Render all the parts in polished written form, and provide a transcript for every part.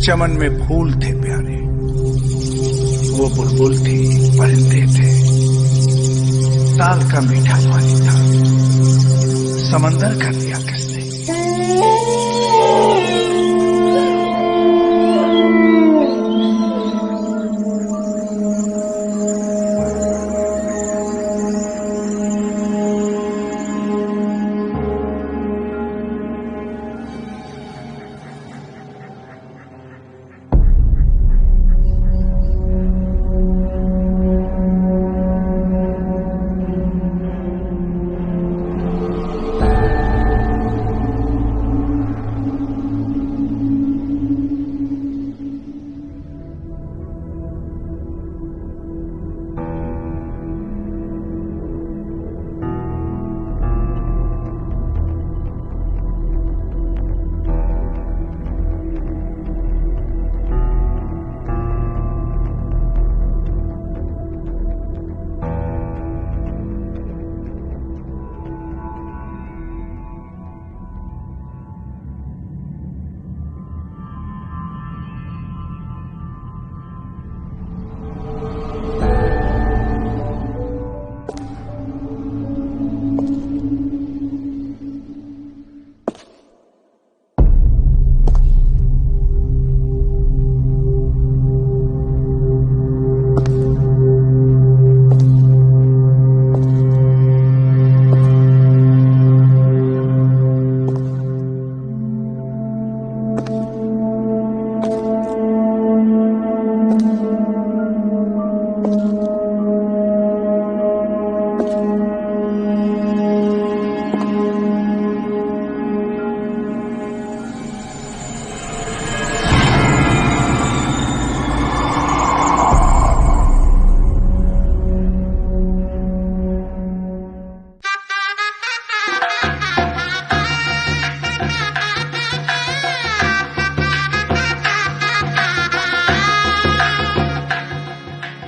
चमन में फूल थे प्यारे, वो बुलबुल थी, परिंदे थे, ताल का मीठा पानी था, समंदर कर दिया किसने।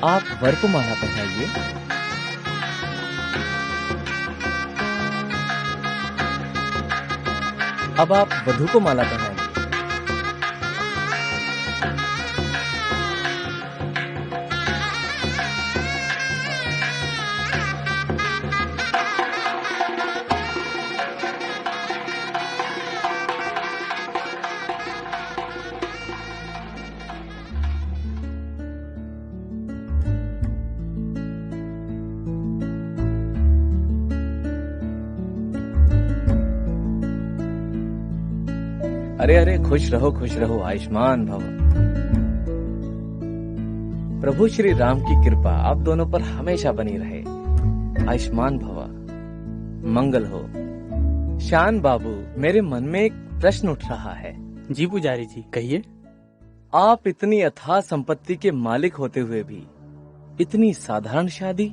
आप वर को माला पहनाइए। अब आप वधू को माला पहनाइए। अरे अरे, खुश रहो, आयुष्मान भव। प्रभु श्री राम की कृपा आप दोनों पर हमेशा बनी रहे। आयुष्मान भव, मंगल हो। शान बाबू, मेरे मन में एक प्रश्न उठ रहा है। जी पुजारी जी, कहिए। आप इतनी अथाह संपत्ति के मालिक होते हुए भी इतनी साधारण शादी?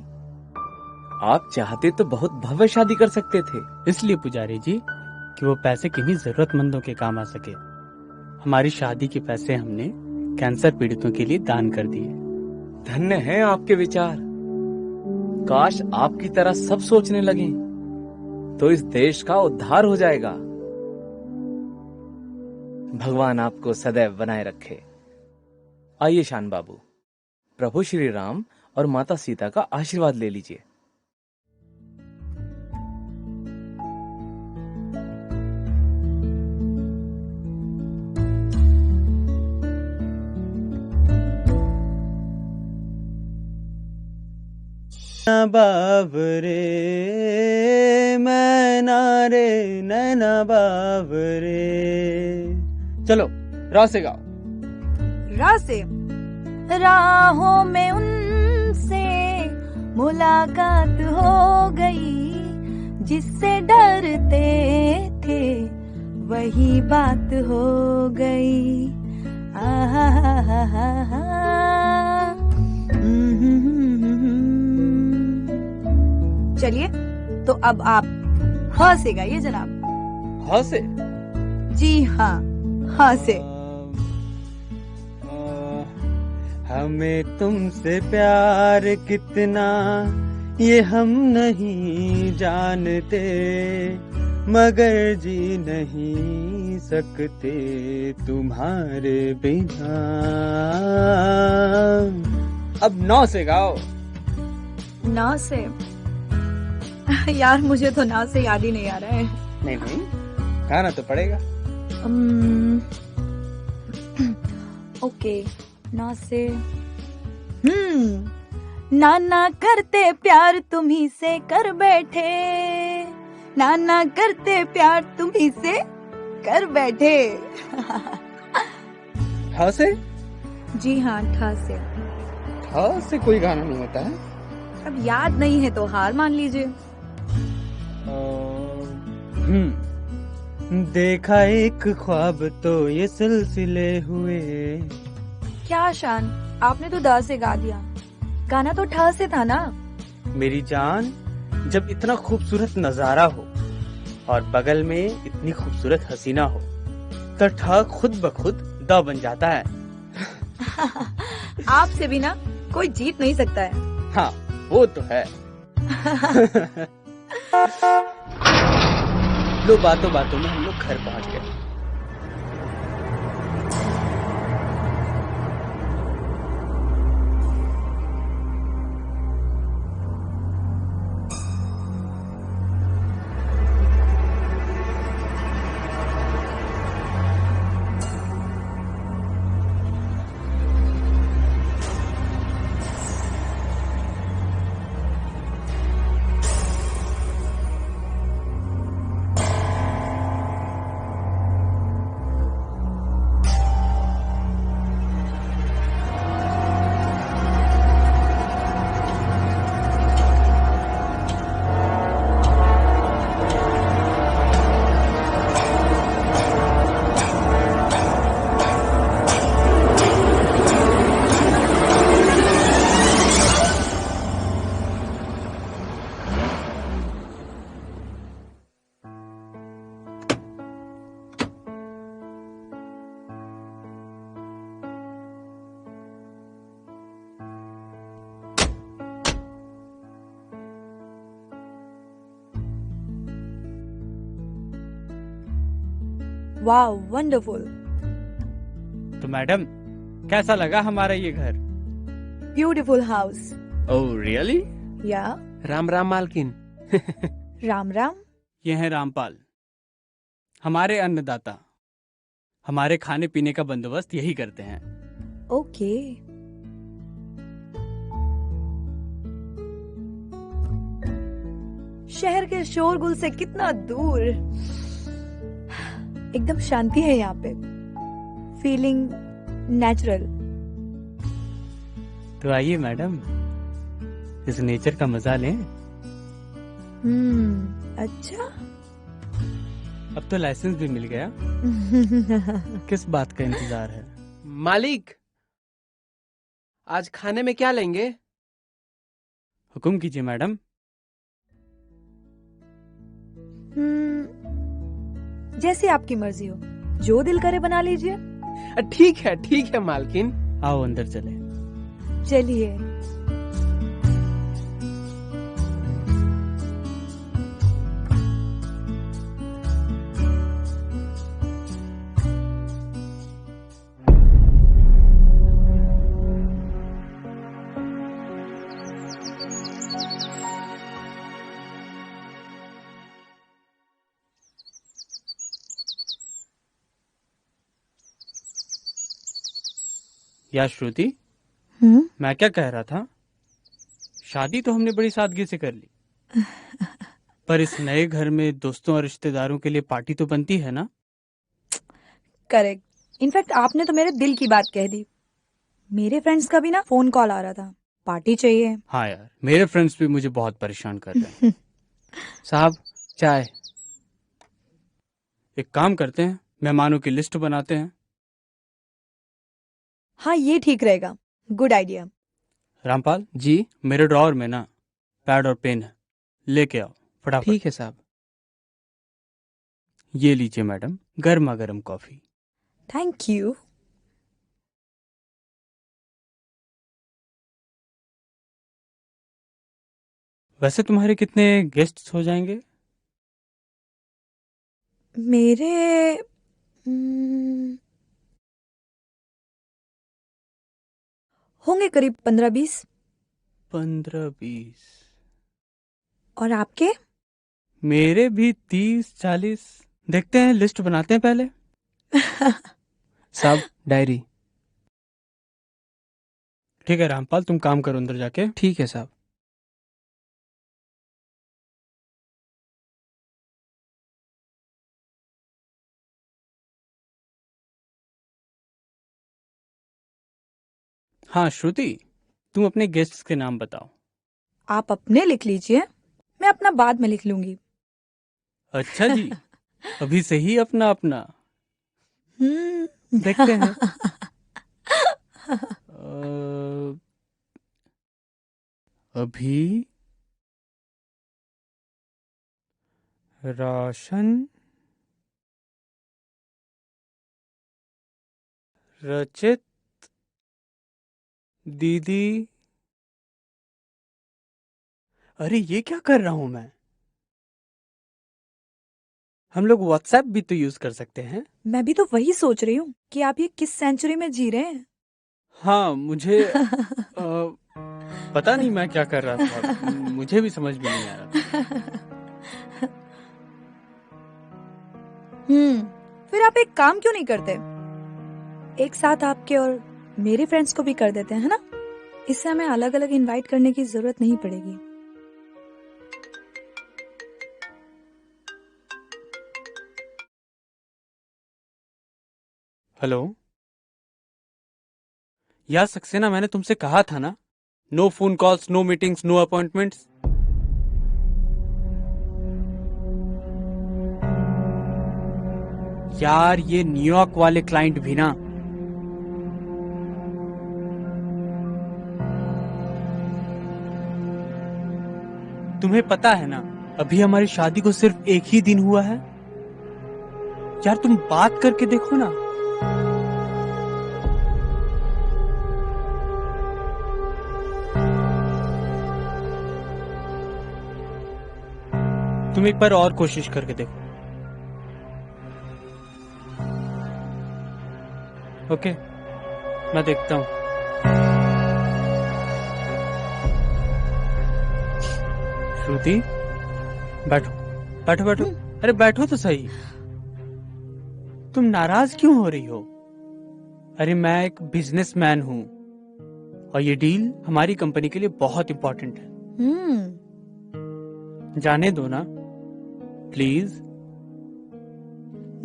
आप चाहते तो बहुत भव्य शादी कर सकते थे। इसलिए पुजारी जी कि वो पैसे किन्हीं जरूरतमंदों के काम आ सके। हमारी शादी के पैसे हमने कैंसर पीड़ितों के लिए दान कर दिए। धन्य हैं आपके विचार। काश आपकी तरह सब सोचने लगे तो इस देश का उद्धार हो जाएगा। भगवान आपको सदैव बनाए रखे। आइए शान बाबू, प्रभु श्री राम और माता सीता का आशीर्वाद ले लीजिए। बाबरे मैना रे नैना बाबरे। चलो रा से गाओ। रा से। राहों में उनसे मुलाकात हो गई, जिससे डरते थे वही बात हो गई। आहा हा हा हा हा। चलिए तो अब आप ह से गाइए जनाब। ह से? जी हाँ, ह से। हमें तुमसे प्यार कितना ये हम नहीं जानते, मगर जी नहीं सकते तुम्हारे बिना। अब 9 से गाओ। ना से? यार मुझे तो ना से याद ही नहीं आ रहा है। नहीं नहीं, गाना तो पड़ेगा। ओके, ना से। नाना करते प्यार तुम्ही से कर बैठे, नाना करते प्यार तुम्ही से कर बैठे। ठ से? जी हाँ, ठा से। ठ से कोई गाना नहीं होता है। अब याद नहीं है तो हार मान लीजिए। देखा एक ख्वाब तो ये सिलसिले हुए। क्या शान, आपने तो दा से गा दिया, गाना तो ठा से था ना। मेरी जान, जब इतना खूबसूरत नजारा हो और बगल में इतनी खूबसूरत हसीना हो तो ठ खुद ब खुद द बन जाता है। आपसे भी ना कोई जीत नहीं सकता है। हाँ, वो तो है। लो, बातों बातों में हम लोग घर पहुंच गए। वाह, वंडरफुल। तो मैडम, कैसा लगा हमारा ये घर? Beautiful house. Oh really? या। राम राम मालकिन। राम राम। ये हैं रामपाल, हमारे अन्नदाता। हमारे खाने पीने का बंदोबस्त यही करते हैं। ओके। शहर के शोरगुल से कितना दूर, एकदम शांति है यहाँ पे। Feeling natural. तो आइए मैडम, इस नेचर का मजा लें। अच्छा। अब तो लाइसेंस भी मिल गया, किस बात का इंतजार है? मालिक, आज खाने में क्या लेंगे? हुक्म कीजिए मैडम। जैसे आपकी मर्जी हो, जो दिल करे बना लीजिए। ठीक है मालकिन। आओ अंदर चले। चलिए। या श्रुति, मैं क्या कह रहा था, शादी तो हमने बड़ी सादगी से कर ली, पर इस नए घर में दोस्तों और रिश्तेदारों के लिए पार्टी तो बनती है ना? करेक्ट। इनफैक्ट आपने तो मेरे दिल की बात कह दी। मेरे फ्रेंड्स का भी ना फोन कॉल आ रहा था, पार्टी चाहिए। हाँ यार, मेरे फ्रेंड्स भी मुझे बहुत परेशान कर रहे हैं। साहब, चाय। एक काम करते हैं, मेहमानों की लिस्ट बनाते हैं। हाँ, ये ठीक रहेगा। Good idea. रामपाल जी। मेरे ड्रॉअर में ना पैड और पेन है, लेके आओ फटाफट। ठीक है साहब। ये लीजिए मैडम, गर्मा गर्म कॉफी। Thank you. वैसे तुम्हारे कितने गेस्ट्स हो जाएंगे? मेरे हम्म, होंगे करीब 15-20। 15-20। और आपके? मेरे भी 30-40। देखते हैं, लिस्ट बनाते हैं पहले। साहब, डायरी। ठीक है रामपाल, तुम काम करो अंदर जाके। ठीक है साहब। हाँ श्रुति, तुम अपने गेस्ट्स के नाम बताओ। आप अपने लिख लीजिए, मैं अपना बाद में लिख लूंगी। अच्छा जी, अभी से ही अपना अपना। हम्म। देखते हैं। अ, अभी, रोशन, रचित, दीदी। अरे ये क्या कर रहा हूं मैं? हम लोग व्हाट्सएप भी तो यूज कर सकते हैं। मैं भी तो वही सोच रही हूँ कि आप ये किस सेंचुरी में जी रहे हैं। हाँ, मुझे पता नहीं मैं क्या कर रहा था, मुझे भी समझ में नहीं आ रहा था। फिर आप एक काम क्यों नहीं करते, एक साथ आपके और मेरे फ्रेंड्स को भी कर देते हैं, है ना? इससे हमें अलग अलग इनवाइट करने की जरूरत नहीं पड़ेगी। हेलो यार सक्सेना, मैंने तुमसे कहा था ना, no phone calls, no meetings, no appointments. यार ये न्यूयॉर्क वाले क्लाइंट भी ना, तुम्हें पता है ना, अभी हमारी शादी को सिर्फ एक ही दिन हुआ है। यार तुम बात करके देखो ना। तुम एक बार और कोशिश करके देखो। ओके, मैं देखता हूं। श्रुति, बैठो बैठो बैठो। अरे बैठो तो सही। तुम नाराज क्यों हो रही हो? अरे मैं एक बिजनेसमैन हूं और ये डील हमारी कंपनी के लिए बहुत इंपॉर्टेंट है। जाने दो ना please.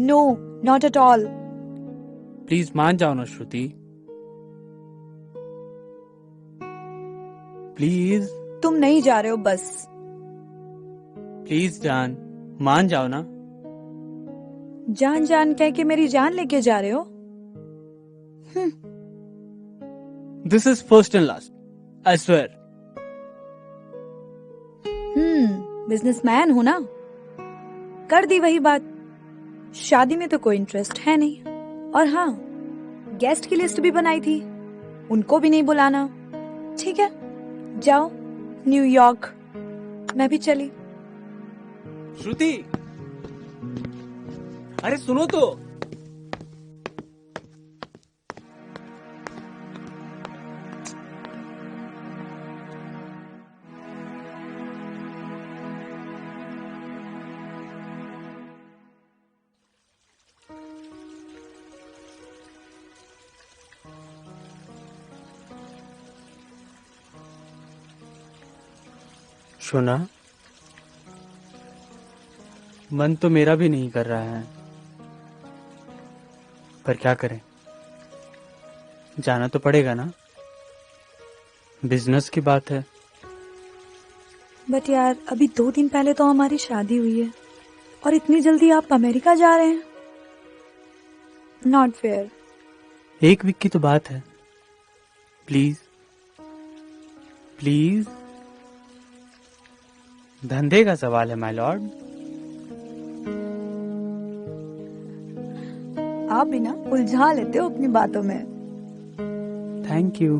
No, not at all. Please मान जाओ ना श्रुति, प्लीज। तुम नहीं जा रहे हो बस। प्लीज जान, मान जाओ ना। जान जान कह के मेरी जान लेके जा रहे हो। This is first and last, I swear. Businessman हो ना, कर दी वही बात। शादी में तो कोई इंटरेस्ट है नहीं। और हाँ, गेस्ट की लिस्ट भी बनाई थी, उनको भी नहीं बुलाना। ठीक है, जाओ न्यूयॉर्क, मैं भी चली। श्रुति, अरे सुनो तो। सुना, मन तो मेरा भी नहीं कर रहा है, पर क्या करें, जाना तो पड़ेगा ना, बिजनेस की बात है। बट यार, अभी 2 दिन पहले तो हमारी शादी हुई है और इतनी जल्दी आप अमेरिका जा रहे हैं। Not fair. 1 वीक की तो बात है, प्लीज प्लीज। धंधे का सवाल है माय लॉर्ड। आप भी ना उलझा लेते हो अपनी बातों में। Thank you.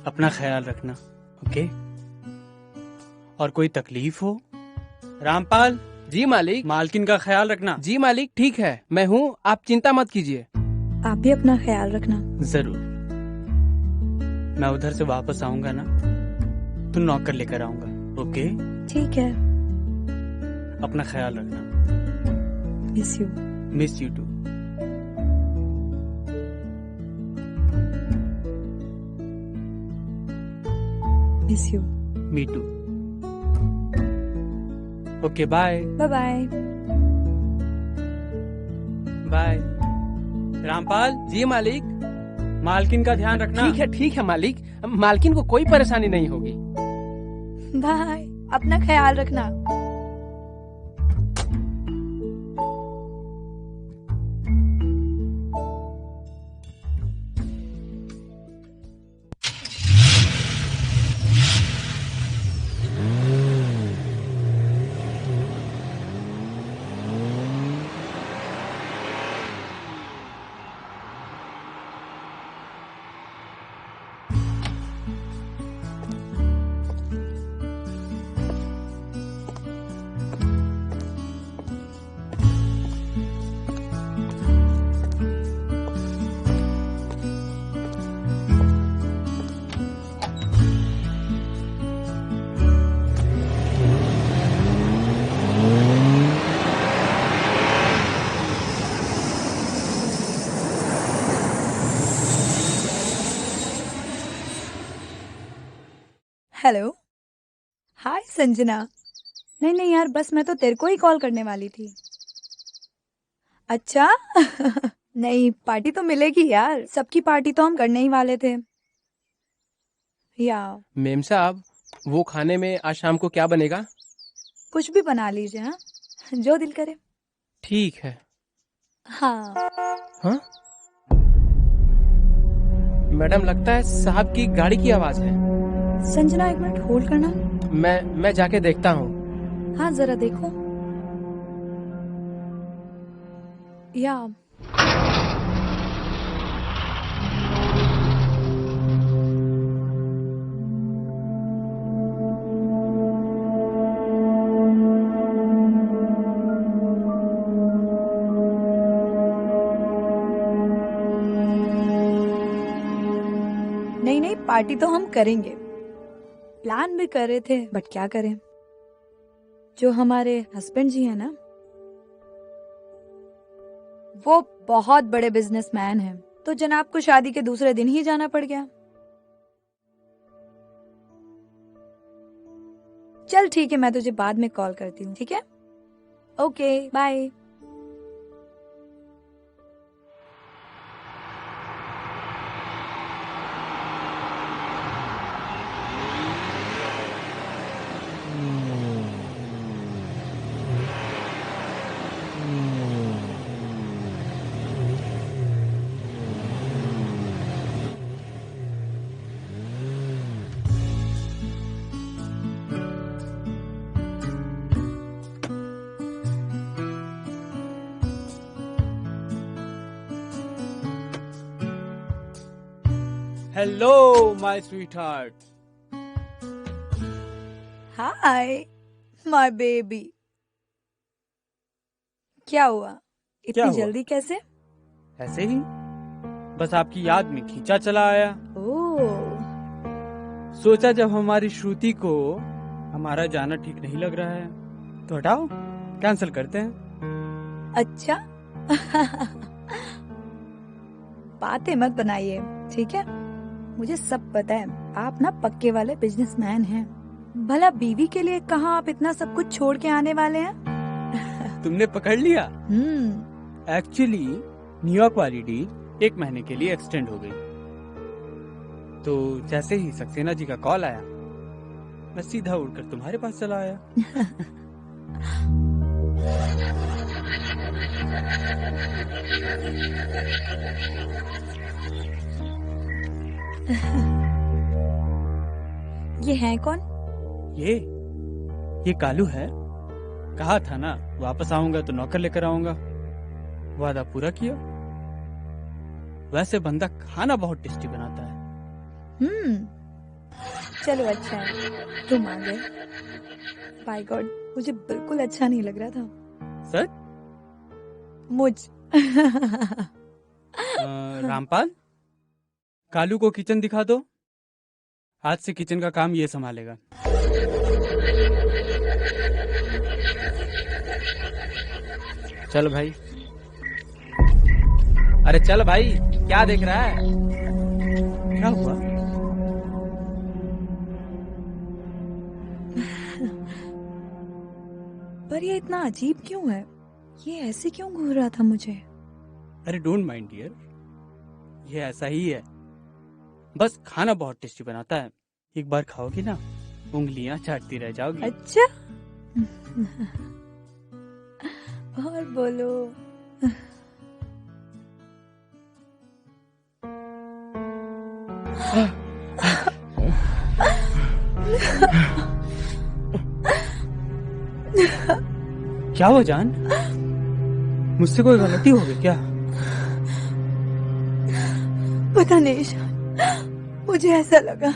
अपना ख्याल रखना, ओके? और कोई तकलीफ हो, रामपाल, जी मालिक। मालकिन का ख्याल रखना। जी मालिक, ठीक है, मैं हूँ, आप चिंता मत कीजिए। आप भी अपना ख्याल रखना। जरूर। मैं उधर से वापस आऊंगा ना, तो नौकर लेकर आऊंगा, ओके? ठीक है। अपना ख्याल रखना। Miss you. Miss you too. Miss you. Me too. Okay, bye bye bye. Bye. Rampal, जी मालिक। मालकिन का ध्यान रखना। ठीक है मालिक, मालकिन को कोई परेशानी नहीं होगी। बाय। अपना ख्याल रखना। हेलो। हाय संजना। नहीं यार, बस मैं तो तेरे को ही कॉल करने वाली थी। अच्छा नहीं, पार्टी तो मिलेगी यार, सबकी पार्टी तो हम करने ही वाले थे। या मेम साहब, वो खाने में आज शाम को क्या बनेगा? कुछ भी बना लीजिए, हाँ, जो दिल करे। ठीक है। हाँ। हाँ? मैडम, लगता है साहब की गाड़ी की आवाज है। संजना, एक मिनट होल्ड करना। मैं जाके देखता हूँ। हाँ, जरा देखो। या नहीं, पार्टी तो हम करेंगे, प्लान भी कर रहे थे, बट क्या करें, जो हमारे हस्बैंड जी हैं ना, वो बहुत बड़े बिजनेसमैन हैं, तो जनाब को शादी के दूसरे दिन ही जाना पड़ गया। चल ठीक है, मैं तुझे बाद में कॉल करती हूँ, ठीक है? Okay, bye. Hello my sweetheart. Hi my baby. क्या हुआ, क्या इतनी हुआ? जल्दी कैसे? ऐसे ही, बस आपकी याद में खींचा चला आया। ओह, सोचा जब हमारी श्रुति को हमारा जाना ठीक नहीं लग रहा है, तो हटाओ, कैंसिल करते हैं। अच्छा बातें मत बनाइए, ठीक है? मुझे सब पता है, आप ना पक्के वाले बिजनेसमैन हैं। भला बीवी के लिए कहाँ आप इतना सब कुछ छोड़ के आने वाले हैं? तुमने पकड़ लिया। हम्म। एक्चुअली न्यूयॉर्क वाली डील 1 महीने के लिए एक्सटेंड हो गई, तो जैसे ही सक्सेना जी का कॉल आया, मैं सीधा उड़कर तुम्हारे पास चला आया। ये है कौन? ये कालू है। कहा था ना, वापस आऊंगा तो नौकर लेकर आऊंगा। वादा पूरा किया। वैसे बंदा खाना बहुत टेस्टी बनाता है। चलो अच्छा है तुम आ गए। बाय गॉड, मुझे बिल्कुल अच्छा नहीं लग रहा था। सर मुझ रामपाल, कालू को किचन दिखा दो। आज से किचन का काम ये संभालेगा। चल भाई। अरे चल भाई, क्या देख रहा है? क्या हुआ? पर ये इतना अजीब क्यों है? ये ऐसे क्यों घूर रहा था मुझे? अरे डोंट माइंड डियर, ये ऐसा ही है। बस खाना बहुत टेस्टी बनाता है। एक बार खाओगी ना, उंगलियां चाटती रह जाओगी। अच्छा और बोलो। क्या हुआ जान? मुझसे कोई गलती हो गई क्या? पता नहीं ईशान, मुझे ऐसा लगा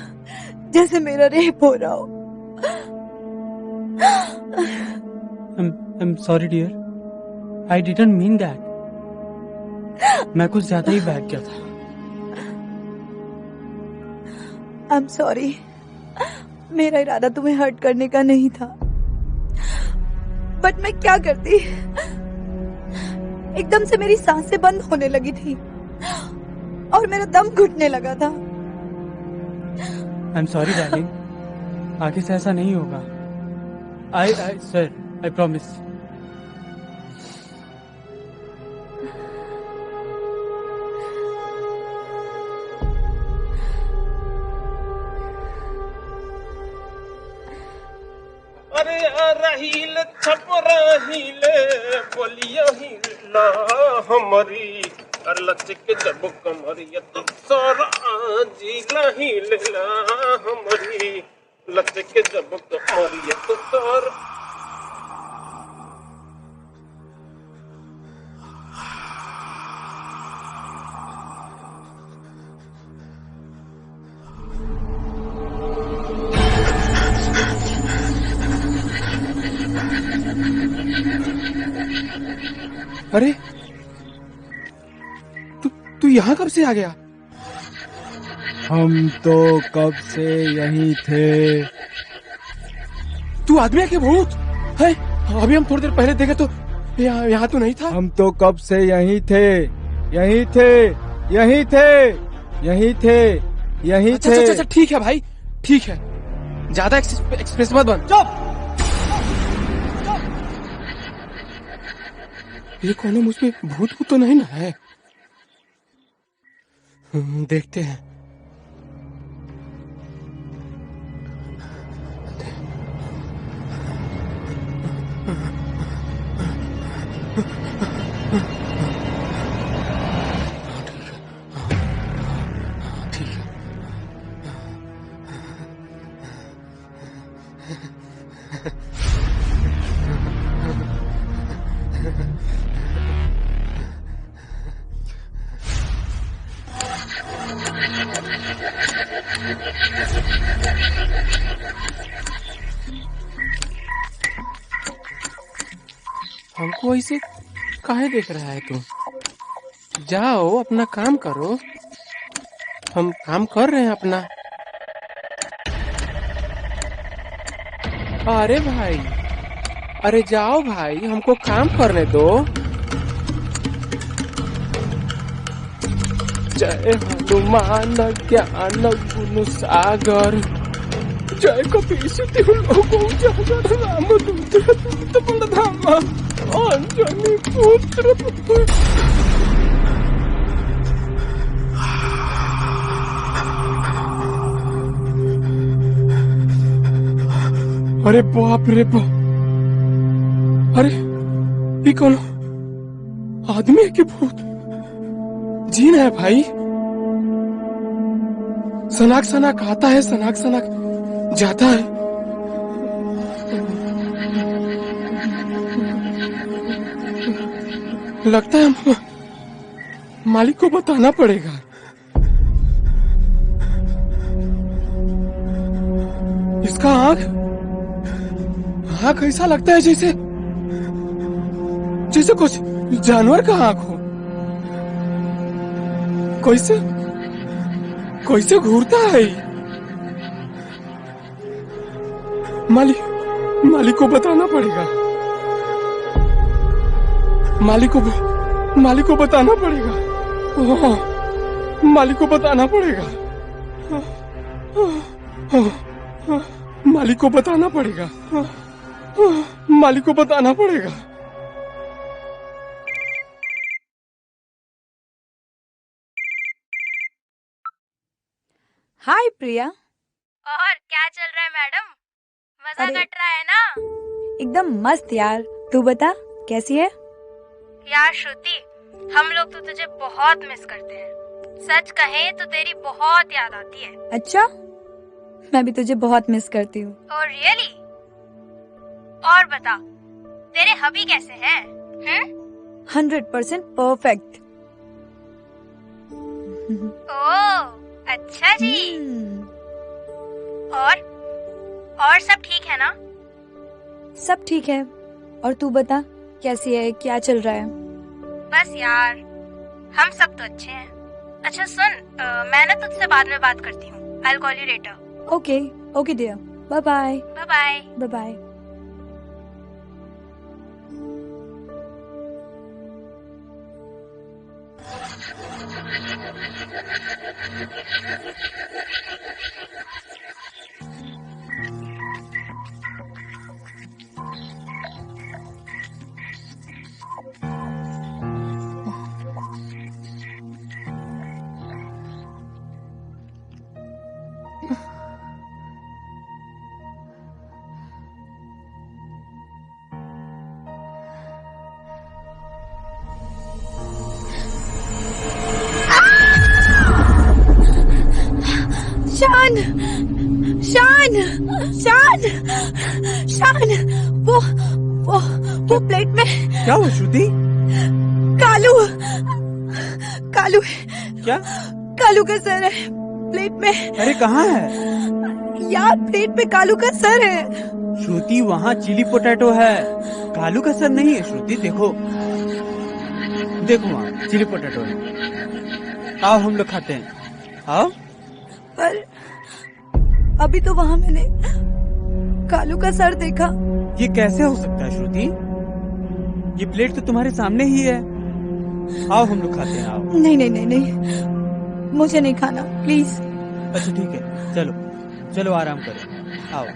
जैसे मेरा रेप हो रहा हो। I'm sorry dear, I didn't mean that. मैं कुछ ज्यादा ही बहक गया था। I'm sorry, मेरा इरादा तुम्हें हर्ट करने का नहीं था। बट मैं क्या करती? एकदम से मेरी सांसें बंद होने लगी थी और मेरा दम घुटने लगा था। I'm sorry darling, आगे से ऐसा नहीं होगा। Sir, I promise. अरे रहील छप रहील बोलिया हिला हमारी लचक जब कमरियत सारा जिला हिला हमारी लचक जब कमरियत सारा। अरे तू यहाँ कब से आ गया? हम तो कब से यहीं थे। तू आदमी है कि भूत है? अभी हम थोड़ी देर पहले देखे तो यहाँ तो नहीं था। हम तो कब से यहीं थे, यहीं थे, यहीं थे, यहीं थे, यहीं अच्छा, थे। अच्छा, अच्छा, ठीक है भाई, ठीक है। ज्यादा एक्सप्रेस मत बन। चुप। ये कौन है? मुझमें भूत तो नहीं ना है? देखते हैं। ठीक है। हमको ऐसे काहे देख रहा है तू? जाओ अपना काम करो। हम काम कर रहे हैं अपना। अरे भाई, अरे जाओ भाई, हमको काम करने दो। जय हनुमान ज्ञान गुण सागर, जय कपीश तिहु लोको उजागर, रामदूत दूत बलधामा, अंजनी पुत्र। अरे बाप रे बाप! अरे ये कौन आदमी है कि भूत? जीन है भाई। सनाक सनाक आता है, सनाक सनाक जाता है। लगता है हम मालिक को बताना पड़ेगा। इसका आंख ऐसा लगता है जैसे जैसे कुछ जानवर का आंख हो। कैसे घूरता है। मालिक को बताना पड़ेगा। मालिक को बताना पड़ेगा। मालिक को बताना पड़ेगा। मालिक को बताना पड़ेगा। मालिक को बताना पड़ेगा। हाय प्रिया। और क्या चल रहा है मैडम? मजा अरे- कट रहा है ना? एकदम मस्त यार। तू बता कैसी है? यार श्रुति, हम लोग तो तुझे बहुत मिस करते हैं। सच कहे तो तेरी बहुत याद आती है। अच्छा, मैं भी तुझे बहुत मिस करती हूँ। और रियली? और बता, तेरे हबी कैसे हैं? 100% परफेक्ट। ओह, अच्छा जी। और सब ठीक है ना? सब ठीक है। और तू बता कैसी है, क्या चल रहा है? बस यार, हम सब तो अच्छे हैं। अच्छा सुन, मैं ना तुझसे बाद में बात करती हूँ। I'll call you later. Okay dear, bye bye. Bye bye. Bye bye. Shaan Shaan Shaan शान, वो प्लेट में क्या हुआ श्रुति? कालू कालू क्या? कालू का सर है प्लेट में। अरे कहाँ है? यार प्लेट पे कालू का सर है। श्रुति वहाँ चिली पोटैटो है, कालू का सर नहीं है। श्रुति देखो वहाँ चिली पोटैटो है। आओ हम लोग खाते हैं, आओ। पर अभी तो वहाँ मैंने कालू का सर देखा। ये कैसे हो सकता है श्रुति? ये प्लेट तो तुम्हारे सामने ही है। आओ हम लोग खाते हैं, आओ। नहीं, मुझे नहीं खाना, प्लीज। अच्छा ठीक है, चलो आराम करो, आओ।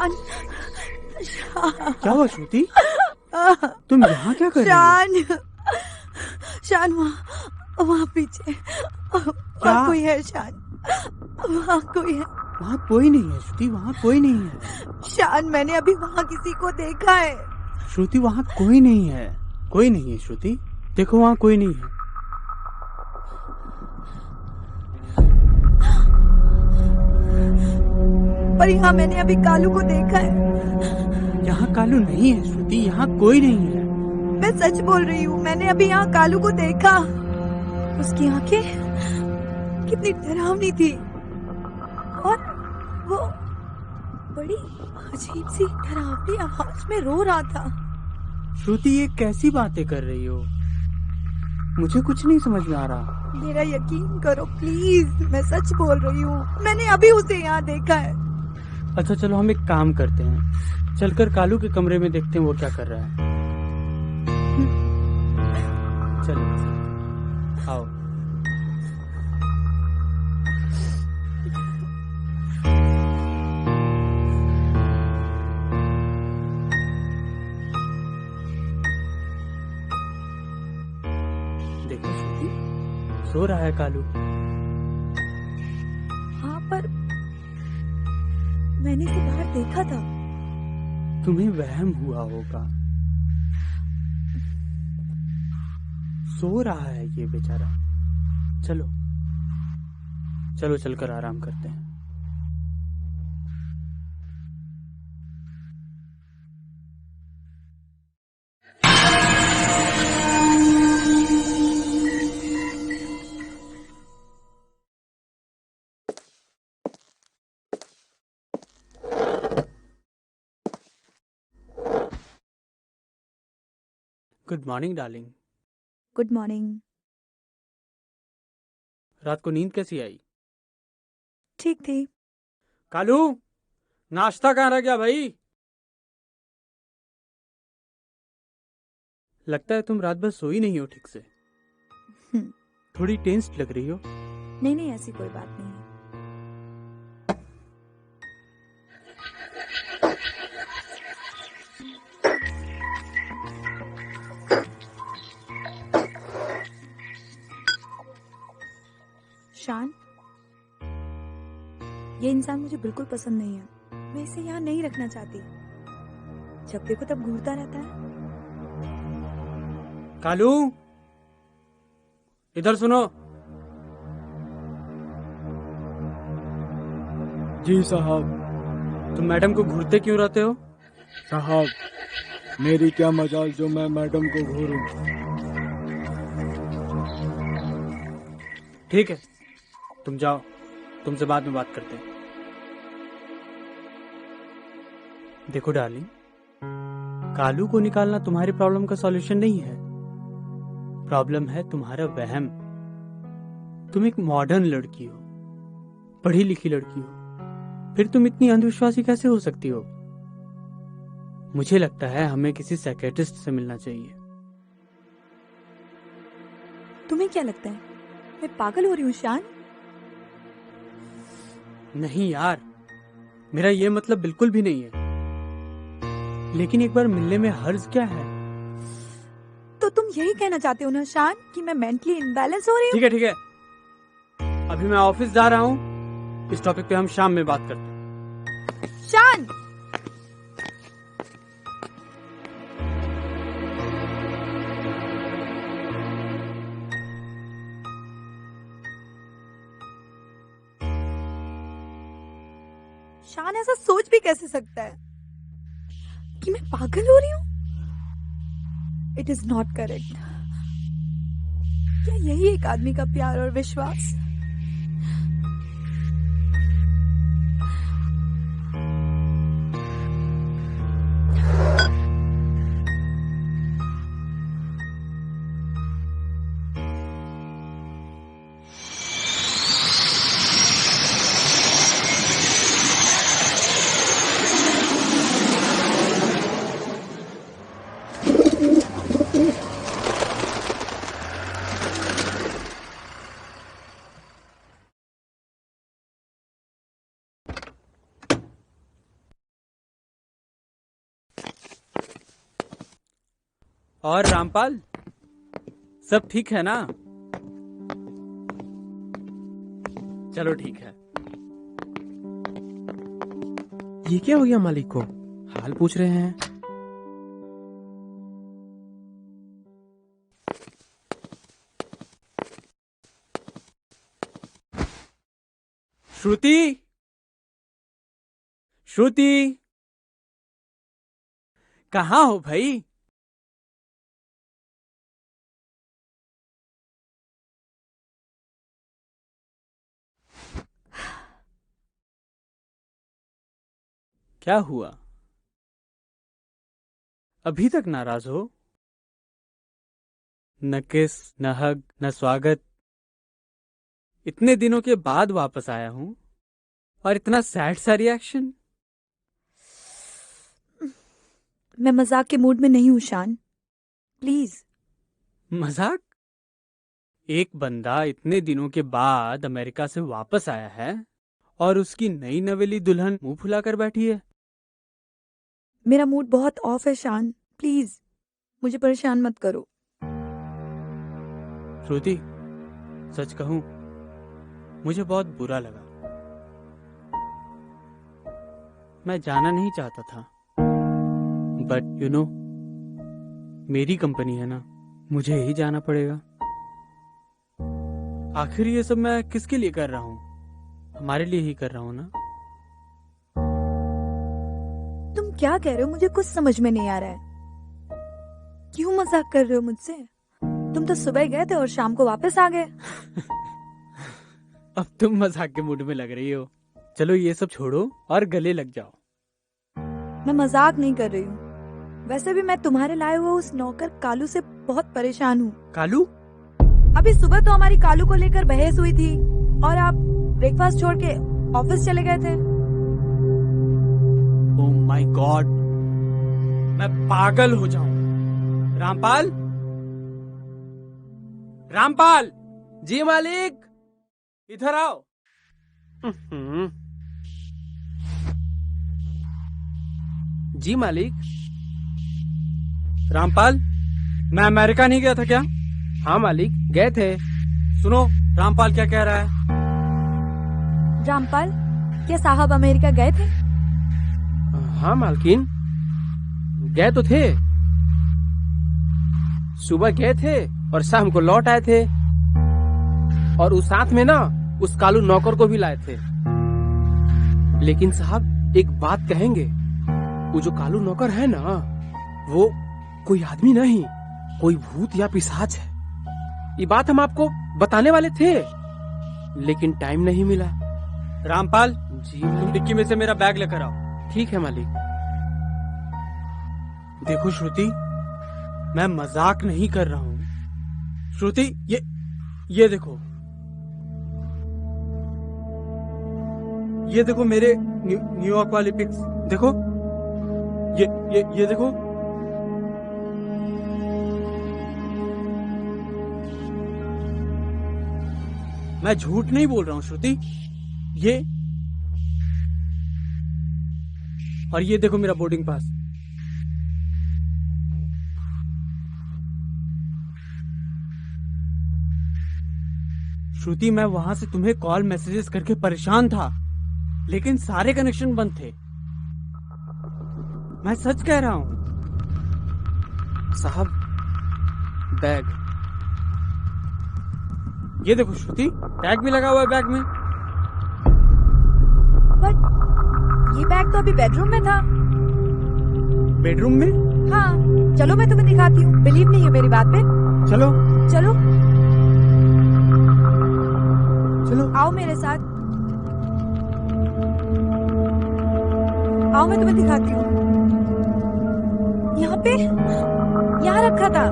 शान, शान, क्या हुआ श्रुति? तुम यहाँ क्या कर रही हो? शान, वहाँ पीछे वहाँ कोई है। शान, वहाँ कोई है। वहाँ कोई नहीं है श्रुति, वहाँ कोई नहीं है। शान, मैंने अभी वहाँ किसी को देखा है। श्रुति वहाँ कोई नहीं है, कोई नहीं है श्रुति, देखो वहाँ कोई नहीं है। पर यहाँ मैंने अभी कालू को देखा है। यहाँ कालू नहीं है श्रुति, यहाँ कोई नहीं है। मैं सच बोल रही हूँ, मैंने अभी यहाँ कालू को देखा। उसकी आंखें कितनी डरावनी थी और वो बड़ी अजीब सी डरावनी आवाज में रो रहा था। श्रुति ये कैसी बातें कर रही हो? मुझे कुछ नहीं समझ में आ रहा। मेरा यकीन करो प्लीज, मैं सच बोल रही हूँ, मैंने अभी उसे यहाँ देखा है। अच्छा चलो हम एक काम करते हैं, चलकर कालू के कमरे में देखते हैं वो क्या कर रहा है। चलो आओ। देखो श्रुति, सो रहा है कालू। हाँ, पर मैंने इसे बाहर देखा था। तुम्हें वहम हुआ होगा। सो रहा है ये बेचारा। चलो चलो चलकर आराम करते हैं। Good morning darling. Good morning. रात को नींद कैसी आई? ठीक थी। कालू, नाश्ता कहाँ रह गया भाई? लगता है तुम रात भर सोई नहीं हो ठीक से। थोड़ी टेंस्ड लग रही हो। नहीं नहीं, ऐसी कोई बात नहीं है। शान, ये इंसान मुझे बिल्कुल पसंद नहीं है। मैं इसे यहाँ नहीं रखना चाहती। जब देखो तब घूरता रहता है। कालू, इधर सुनो। जी साहब। तुम मैडम को घूरते क्यों रहते हो? साहब, मेरी क्या मजाल जो मैं मैडम को घूरूं। ठीक है, तुम जाओ, तुमसे बाद में बात करते हैं। देखो डार्लिंग, कालू को निकालना तुम्हारी प्रॉब्लम का सॉल्यूशन नहीं है। प्रॉब्लम है तुम्हारा वहम। तुम एक मॉडर्न लड़की हो, पढ़ी लिखी लड़की हो, फिर तुम इतनी अंधविश्वासी कैसे हो सकती हो? मुझे लगता है हमें किसी साइकियाट्रिस्ट से मिलना चाहिए। तुम्हें क्या लगता है मैं पागल हो रही हूँ शान? नहीं यार, मेरा ये मतलब बिल्कुल भी नहीं है। लेकिन एक बार मिलने में हर्ज क्या है? तो तुम यही कहना चाहते हो ना शान कि मैं मेंटली इम्बैलेंस हो रही हूँ? ठीक है ठीक है, अभी मैं ऑफिस जा रहा हूँ। इस टॉपिक पे हम शाम में बात करते हैं। शान, शान ऐसा सोच भी कैसे सकता है कि मैं पागल हो रही हूँ? It is not correct. क्या यही एक आदमी का प्यार और विश्वास? और रामपाल, सब ठीक है ना? चलो ठीक है। ये क्या हो गया मालिक को? हाल पूछ रहे हैं। श्रुति, श्रुति, कहाँ हो भाई? क्या हुआ? अभी तक नाराज हो? न किस, न हग, न स्वागत। इतने दिनों के बाद वापस आया हूं और इतना सैड सा रिएक्शन। मैं मजाक के मूड में नहीं हूँ शान, प्लीज। मजाक? एक बंदा इतने दिनों के बाद अमेरिका से वापस आया है और उसकी नई नवेली दुल्हन मुंह फुलाकर बैठी है। मेरा मूड बहुत ऑफ है शान, प्लीज मुझे परेशान मत करो। श्रुति, सच कहूं, मुझे बहुत बुरा लगा। मैं जाना नहीं चाहता था, बट यू नो, मेरी कंपनी है ना, मुझे ही जाना पड़ेगा। आखिर ये सब मैं किसके लिए कर रहा हूं? हमारे लिए ही कर रहा हूं ना। तुम क्या कह रहे हो? मुझे कुछ समझ में नहीं आ रहा है। क्यों मजाक कर रहे हो मुझसे? तुम तो सुबह गए थे और शाम को वापस आ गए। अब तुम मजाक के मूड में लग रही हो। चलो ये सब छोड़ो और गले लग जाओ। मैं मजाक नहीं कर रही हूँ। वैसे भी मैं तुम्हारे लाए हुए उस नौकर कालू से बहुत परेशान हूँ। कालू? अभी सुबह तो हमारी कालू को लेकर बहस हुई थी और आप ब्रेकफास्ट छोड़ के ऑफिस चले गए थे। ओह माय गॉड, मैं पागल हो जाऊं। रामपाल, रामपाल! जी मालिक। इधर आओ। जी मालिक। रामपाल, मैं अमेरिका नहीं गया था क्या? हाँ मालिक, गए थे। सुनो, रामपाल क्या कह रहा है। रामपाल, क्या साहब अमेरिका गए थे? हाँ मालकिन, गए तो थे। सुबह गए थे और शाम को लौट आए थे। और उस साथ में ना उस कालू नौकर को भी लाए थे। लेकिन साहब एक बात कहेंगे, वो जो कालू नौकर है ना, वो कोई आदमी नहीं, कोई भूत या पिशाच है। ये बात हम आपको बताने वाले थे, लेकिन टाइम नहीं मिला। रामपाल जी तुम डिक्की में से मेरा बैग लेकर आओ। ठीक है मालिक। देखो श्रुति, मैं मजाक नहीं कर रहा हूँ। श्रुति, ये देखो, ये देखो मेरे न्यूयॉर्क वाली पिक्स। देखो, ये देखो। मैं झूठ नहीं बोल रहा हूँ श्रुति। ये और ये देखो मेरा बोर्डिंग पास। श्रुति, मैं वहां से तुम्हें कॉल मैसेजेस करके परेशान था, लेकिन सारे कनेक्शन बंद थे। मैं सच कह रहा हूं। साहब बैग। ये देखो श्रुति, टैग भी लगा हुआ है बैग में। बट ये बैग तो अभी बेडरूम में था। बेडरूम में? हाँ, चलो मैं तुम्हें दिखाती हूँ। बिलीव नहीं है मेरी बात पे? चलो चलो चलो, आओ मेरे साथ। आओ मैं तुम्हें दिखाती हूँ। यहाँ रखा था।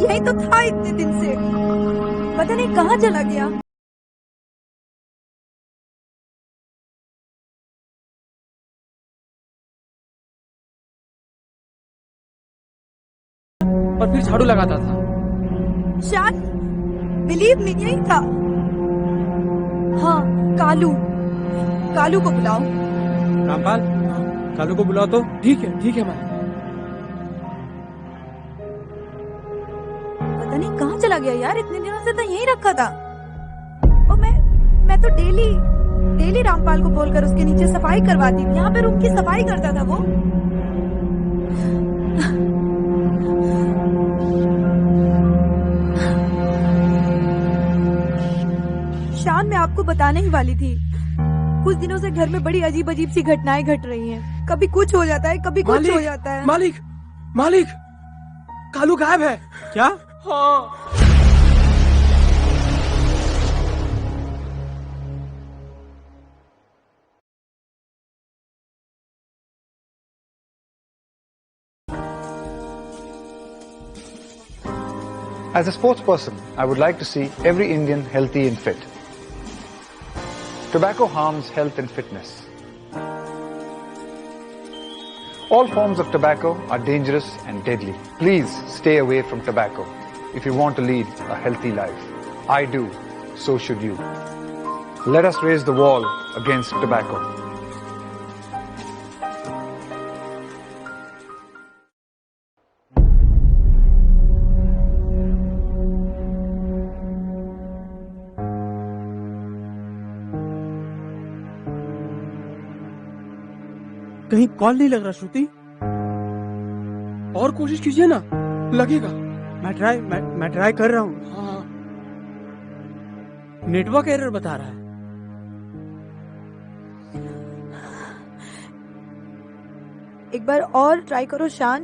यही तो था इतने दिन से। पता नहीं कहाँ चला गया। और फिर झाड़ू लगाता था। शायद बिलीव नहीं, यही था। हाँ, कालू को बुलाओ। रामपाल, कालू को बुलाओ तो। ठीक है मालिक। पता नहीं कहाँ चला गया यार, इतने दिनों से तो यहीं रखा था। और मैं तो डेली रामपाल को बोलकर उसके नीचे सफाई करवाती थी। यहाँ पे रूम की सफाई करता था वो। शान, मैं आपको बताने ही वाली थी, कुछ दिनों से घर में बड़ी अजीब अजीब सी घटनाएं घट रही हैं। कभी कुछ हो जाता है, कभी कुछ हो जाता है। मालिक, कालू गायब है क्या? हाँ। As a sports person, I would like to see every Indian healthy and fit. Tobacco harms health and fitness. All forms of tobacco are dangerous and deadly. Please stay away from tobacco if you want to lead a healthy life. I do, so should you. Let us raise the wall against tobacco. कहीं call नहीं लग रहा श्रुति। और कोशिश कीजिए ना, लगेगा। मैं ट्राई कर रहा हूँ। हाँ। नेटवर्क एरर बता रहा है। एक बार और ट्राई करो शान।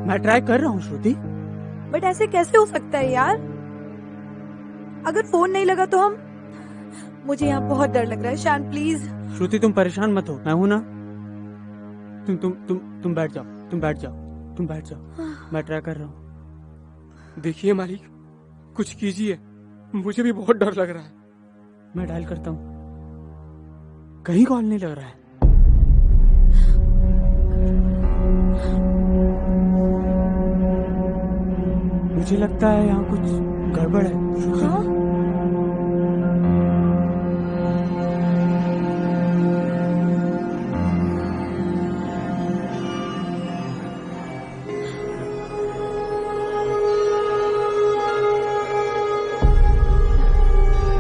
मैं ट्राई कर रहा हूँ श्रुति। बट ऐसे कैसे हो सकता है यार? अगर फोन नहीं लगा तो मुझे यहाँ बहुत डर लग रहा है। शान प्लीज। श्रुति तुम परेशान मत हो, मैं हूं ना। तुम बैठ जाओ। मैं ट्राई कर रहा हूँ। देखिए मालिक, कुछ कीजिए, मुझे भी बहुत डर लग रहा है। मैं डायल करता हूँ, कहीं कॉल नहीं लग रहा है। मुझे लगता है यहाँ कुछ गड़बड़ है। हाँ?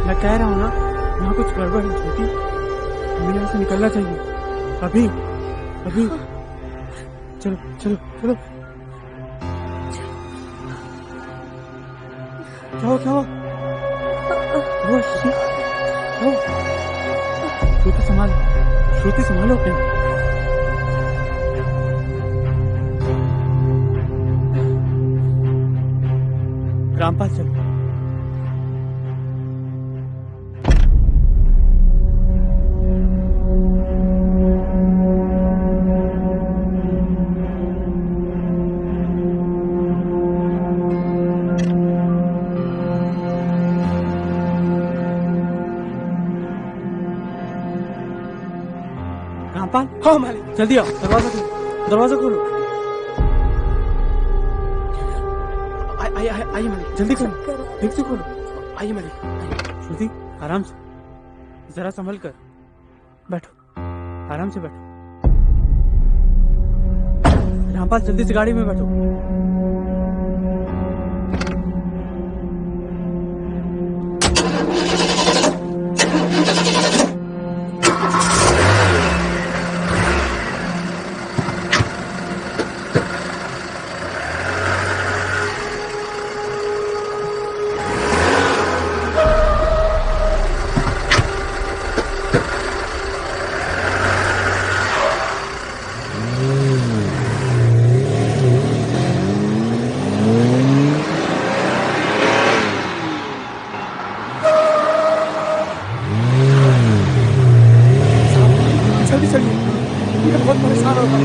मैं कह रहा हूँ ना, यहाँ कुछ गड़बड़ है छोटी। हमें यहाँ से निकलना चाहिए अभी। चलो। क्या हुआ? श्रुति संभालो अपने। रामपाल चलो। रामपाल, हाँ मालिक, जल्दी आओ। दरवाजा खोलो। आइए मालिक, जल्दी करो, ठीक से खोलो। आइए मालिक। श्रुति आराम से, जरा संभल कर बैठो, आराम से बैठो। रामपाल जल्दी से गाड़ी में बैठो। ये बहुत परेशान होगा।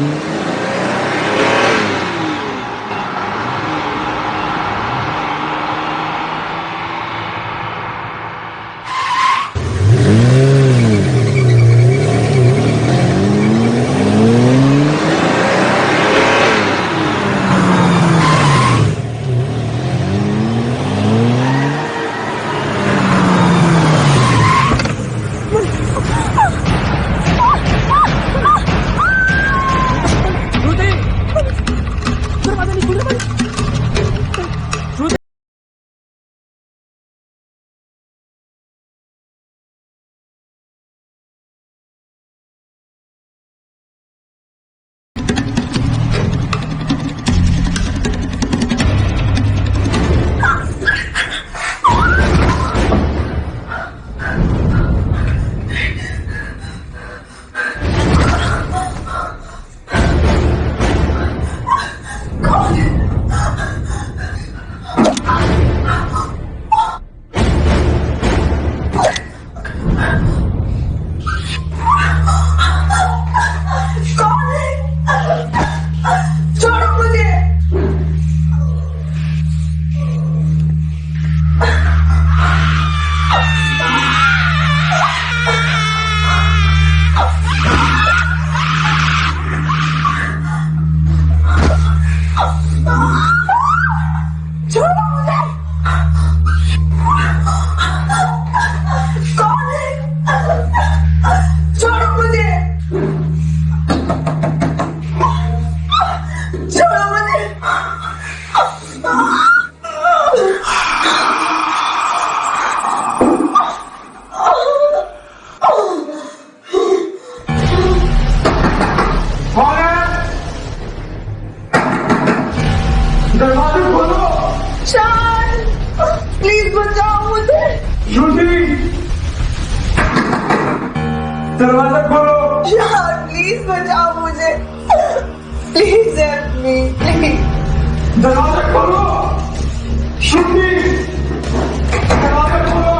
शान, प्लीज बचाओ मुझे। श्रुति, दरवाजा खोलो। शान, प्लीज बचाओ मुझे। Please help me, please. दरवाजा खोलो। श्रुति, दरवाजा खोलो।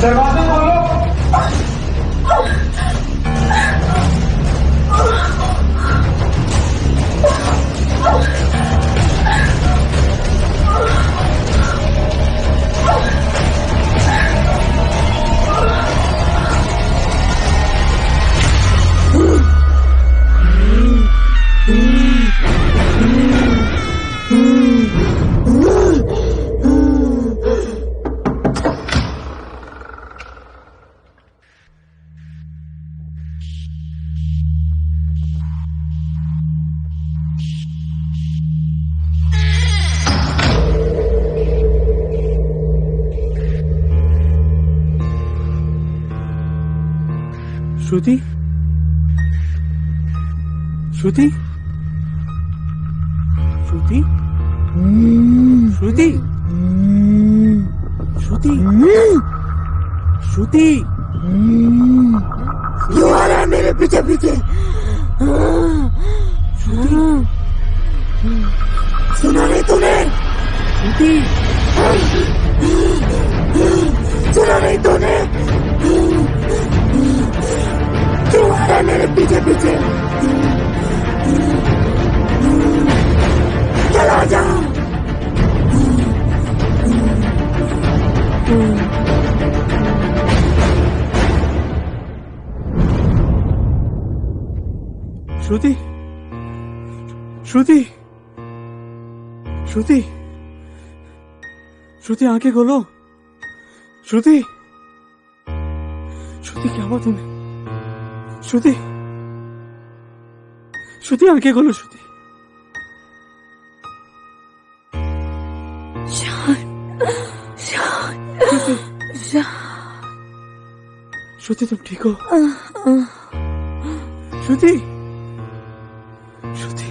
दरवाजा खोलो। श्रुति, श्रुति, श्रुति, श्रुति, श्रुति, श्रुति, क्यों आ रहा है मेरे पीछे पीछे? सुना नहीं तूने? श्रुति, सुना नहीं तूने? क्यों आ रहा है मेरे पीछे पीछे? चला जा। श्रुति, श्रुति, श्रुति, श्रुति, आंखें खोलो। श्रुति, श्रुति, क्या हुआ तुम्हें? श्रुति, श्रुति, आंखें खोलो। श्रुति, श्रुति, तुम ठीक हो? श्रुति, श्रुति,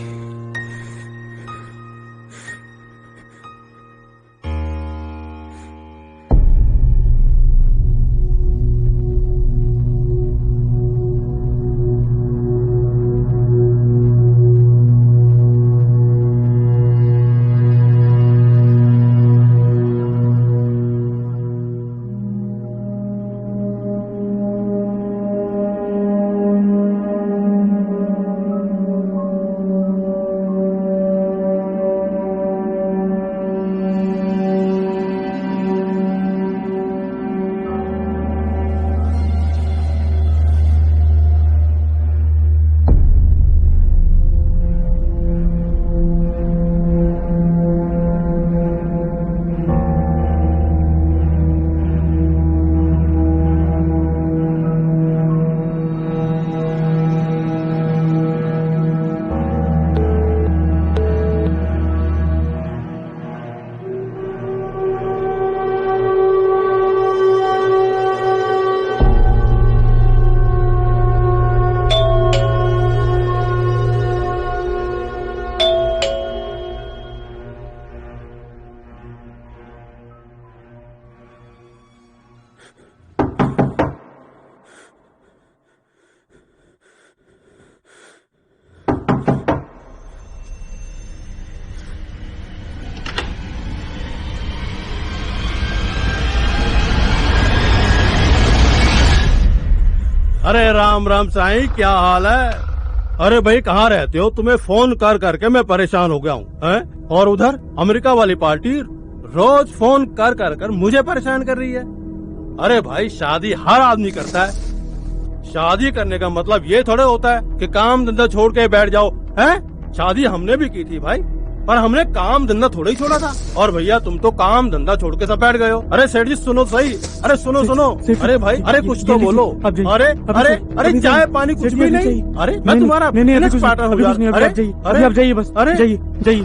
अरे राम राम साईं, क्या हाल है? अरे भाई कहाँ रहते हो? तुम्हें फोन कर करके मैं परेशान हो गया हूँ, हैं? और उधर अमेरिका वाली पार्टी रोज फोन कर कर मुझे परेशान कर रही है। अरे भाई शादी हर आदमी करता है। शादी करने का मतलब ये थोड़े होता है कि काम धंधा छोड़ के बैठ जाओ, हैं? शादी हमने भी की थी भाई, पर हमने काम धंधा थोड़ा ही छोड़ा था। और भैया तुम तो काम धंधा छोड़ के सब बैठ गए हो। अरे सेठ जी सुनो सही, अरे सुनो सुनो, अरे भाई, अरे कुछ तो बोलो। अरे अरे अरे चाय पानी कुछ भी नहीं? अरे मैं तुम्हारा पार्टनर हूँ यार। अरे आप जाइए, बस अरे जाइए जाइए।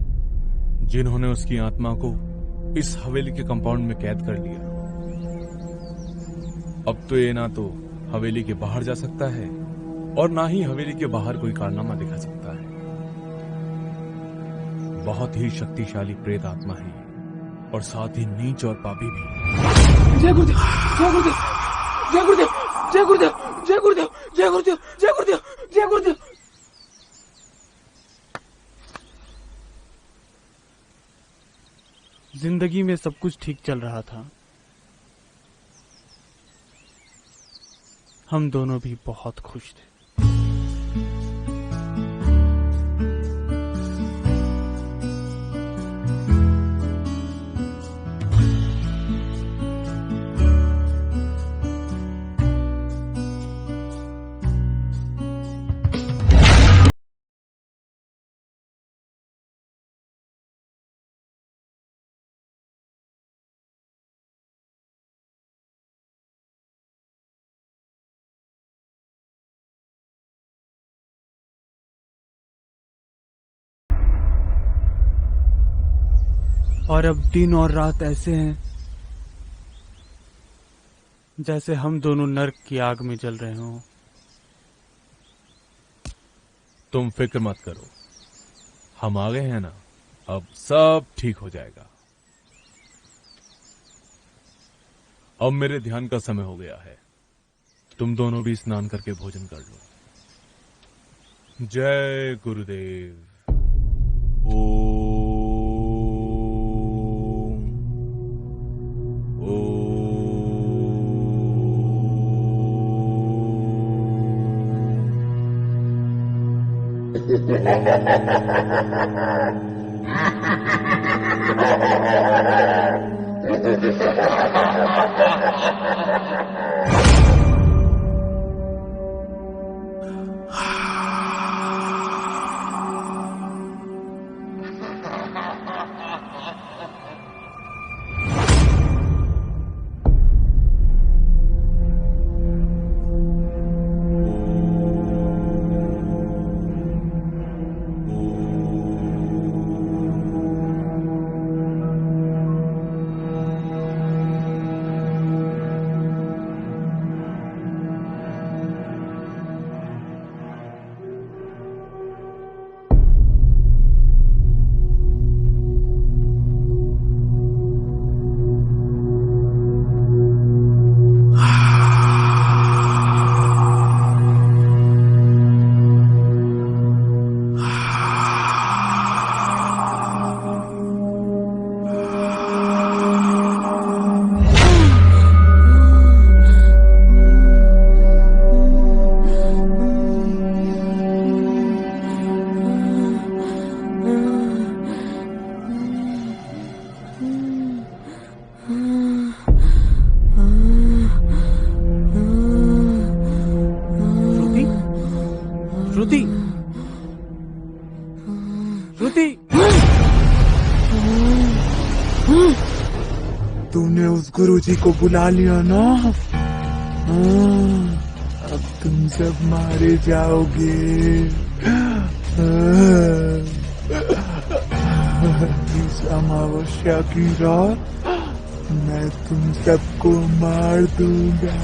जिन्होंने उसकी आत्मा को इस हवेली के कंपाउंड में कैद कर लिया। अब तो ये ना तो हवेली के बाहर जा सकता है और ना ही हवेली के बाहर कोई कारनामा दिखा सकता है। बहुत ही शक्तिशाली प्रेत आत्मा है और साथ ही नीच और पापी भी। जय गुरुदेव, जय गुरुदेव, जय गुरुदेव, जय गुरुदेव, जय गुरुदेव, जय गुरुदेव, जय गुरुदेव, जय गुरुदेव। जिंदगी में सब कुछ ठीक चल रहा था। हम दोनों भी बहुत खुश थे। और अब दिन और रात ऐसे हैं जैसे हम दोनों नर्क की आग में जल रहे हों। तुम फिक्र मत करो, हम आ गए हैं ना, अब सब ठीक हो जाएगा। अब मेरे ध्यान का समय हो गया है, तुम दोनों भी स्नान करके भोजन कर लो। जय गुरुदेव। तूने उस गुरुजी को बुला लिया ना? अब तुम सब मारे जाओगे। इस अमावस्या की रात मैं तुम सबको मार दूंगा।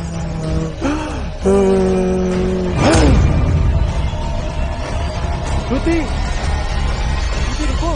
श्रुति, रुको।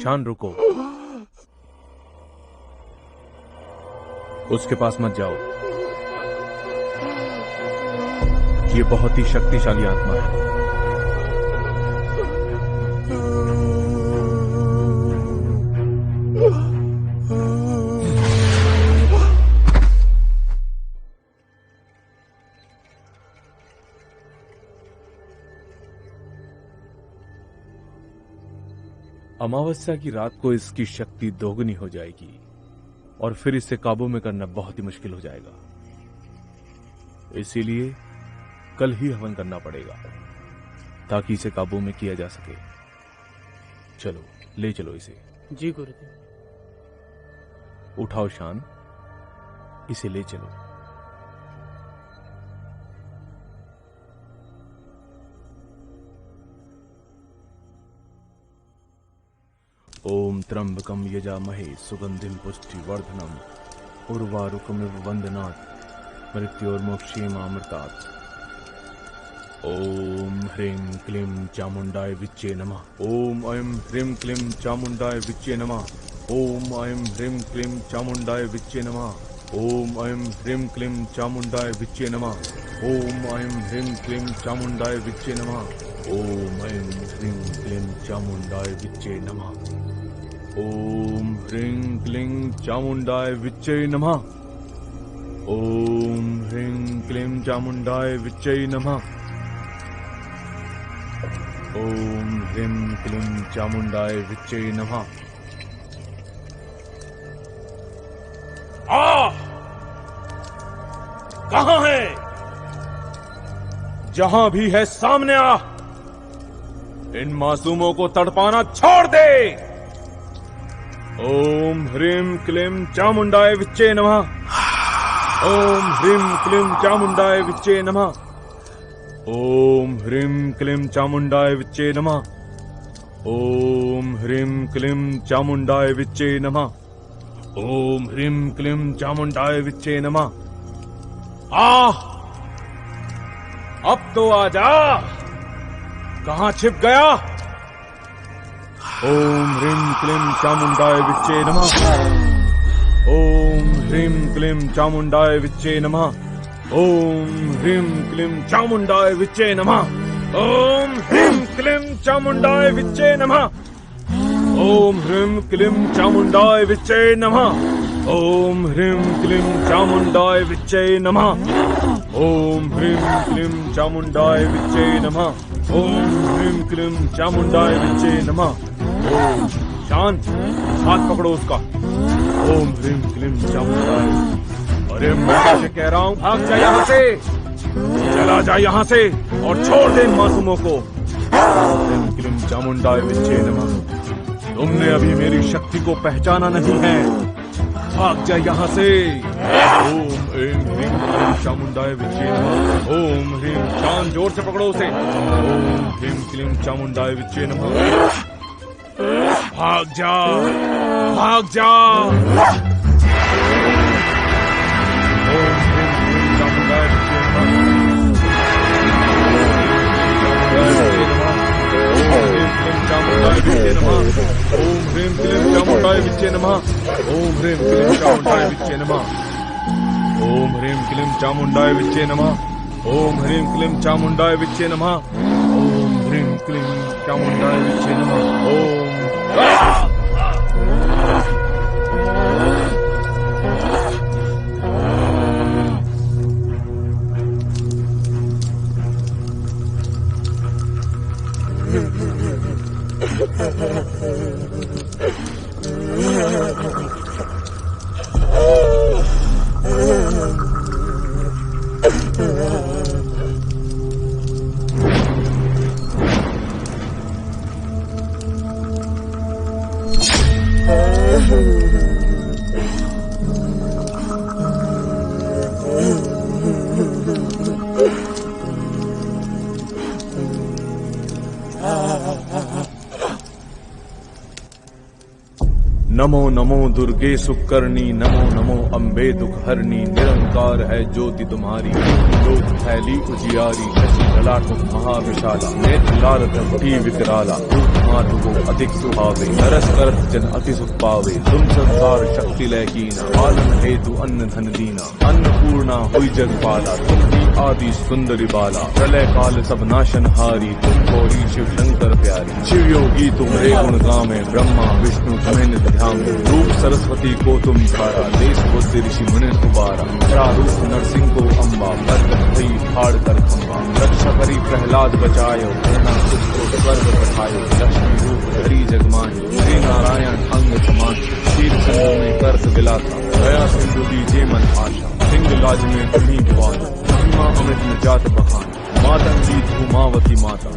शान रुको, उसके पास मत जाओ। ये बहुत ही शक्तिशाली आत्मा है। अमावस्या की रात को इसकी शक्ति दोगुनी हो जाएगी और फिर इसे काबू में करना बहुत ही मुश्किल हो जाएगा। इसीलिए कल ही हवन करना पड़ेगा ताकि इसे काबू में किया जा सके। चलो, ले चलो इसे। जी गुरुदेव। उठाओ शान, इसे ले चलो। ओम त्र्यंबकम यजामहे सुगंधिम पुष्टिवर्धनम उर्वारुकमिव वंदनात् मृत्योर्मोक्षेमामृतात्। ओम ह्रीं क्लीं चामुंडाय विच्चे नमः। ओम ऐं ह्रीं क्लीं चामुंडाय विच्चे नमः। ओम ऐं ह्रीं क्लीं चामुंडाय विच्चे नमः। ओम ऐं ह्रीं क्लीं चामुंडाय विच्चे नमः। ओम ऐं ह्रीं क्लीं चामुंडाय विच्चे नमः। ओम ऐं ह्रीं क्लीं चामुंडाय विच्चे नमः। ओम ह्रीं क्लीं चामुंडाय विच्चे नमः। ओम ह्रीं क्लीं चामुंडाय विच्चे नमः। ओम ह्रीं क्लीं चामुंडाय विच्चे नमः। कहां है? जहां भी है सामने आ। इन मासूमों को तड़पाना छोड़ दे। ओम ह्रीं क्लीं चामुंडाय विच्चे नमः। ओम ह्रीं क्लीं चामुंडाय विच्चे नमः। ओम ह्रीं क्लीं चामुंडाय विच्चे नमः। ओम ह्रीं क्लीं चामुंडाय विच्चे नमः। ओम ह्रीं क्लीं चामुंडाय विच्चे नमः। अब तो आजा। कहां छिप गया? ओम ह्रीं क्लीं चामुंडाय विच्चे नमः। ओम ह्रीं क्लीं चामुंडाय विच्चे नमः। ओम ह्रीं क्लीं चामुंडाय विच्चे नमः। ओम ह्रीं क्लीं चामुंडाय विच्चे नमः। ओम ह्रीं क्लीं चामुंडाय विच्चे नमः। ओम ह्रीं क्लीं चामुंडाय विच्चे नमः। ओम ह्रीं क्लीं चामुंडाय विच्चे नमः। ओम ह्रीं क्लीं चामुंडाय विच्चे नमः। ओम शांत, हाथ पकड़ो उसका। ओम ह्रीं क्लीं चामुंडाय। अरे मैं तुझे कह रहा हूं, भाग जा यहां से। चला जा यहां से और छोड़ दे इन मासूमों को। ह्रीं क्लीं चामुंडाय विच्चे नमः। तुमने अभी मेरी शक्ति को पहचाना नहीं है। भाग जा यहाँ से। ओम ऐं ह्रीं क्लीं चामुंडाय विच्चे नमः। ओम ह्रीं, शान जोर से पकड़ो उसे। ओम ह्रीं क्लीं चामुंडाय विच्चे नमः। भाग जा, भाग जा। ओम ह्रीं क्लीं चामुंडाय विच्चे नमः। चामुंडाय विच्चे नमः। ओम ह्रीं क्लीं चामुंडाय विच्चे नमः। ओम ह्रीं क्लीं चामुंडाय विच्चे नमः। ओम ह्रीं क्लीं चामुंडाय विच्चे नमः। ओम ह्रीं क्लीं चामुंडाय विच्चे नमः। ओम ह्रीं क्लीं चामुंडाय विच्चे नमः। ओम नमो नमो दुर्गे सुकर्णी। नमो नमो अम्बे दुख हरणी। निरंकार है ज्योति तुम्हारी, ज्योत फैली उजियारी। ललाटो महाविशाला नेत्र लाल कंठी विकराला रूप माधुगो अधिक सुहावे नरस करत जन अति सुख पावे तुम संसार शक्ति लय कीना पालन हेतु अन्न धन दीना अन्नपूर्णा हुई जग पाला तुम ही आदि सुंदरी बाला प्रलय काल सब नाशन हारी तुम गौरी शिव शंकर प्यारी शिव योगी तुम्हारे गुण गावे ब्रह्मा विष्णु तुम्हें नित ध्यान रूप सरस्वती को तुम धारा देश बुद्धि ऋषि मुनि कुबारा रूप नरसिंह को अम्बा पर्वत भई फाड़ कर खम्बा रक्षा करी प्रहलाद बचायो करना को स्वर्ग पठायो लक्ष्मी रूप धरी जगमायो श्री नारायण अंग समान शीर चंद्र में कर्त विलासा गया सिंधु दीजे मन आशा सिंह लाज में तुम्ही भवानी महिमा अमृत में जात बखान मातंगी धूमावती माता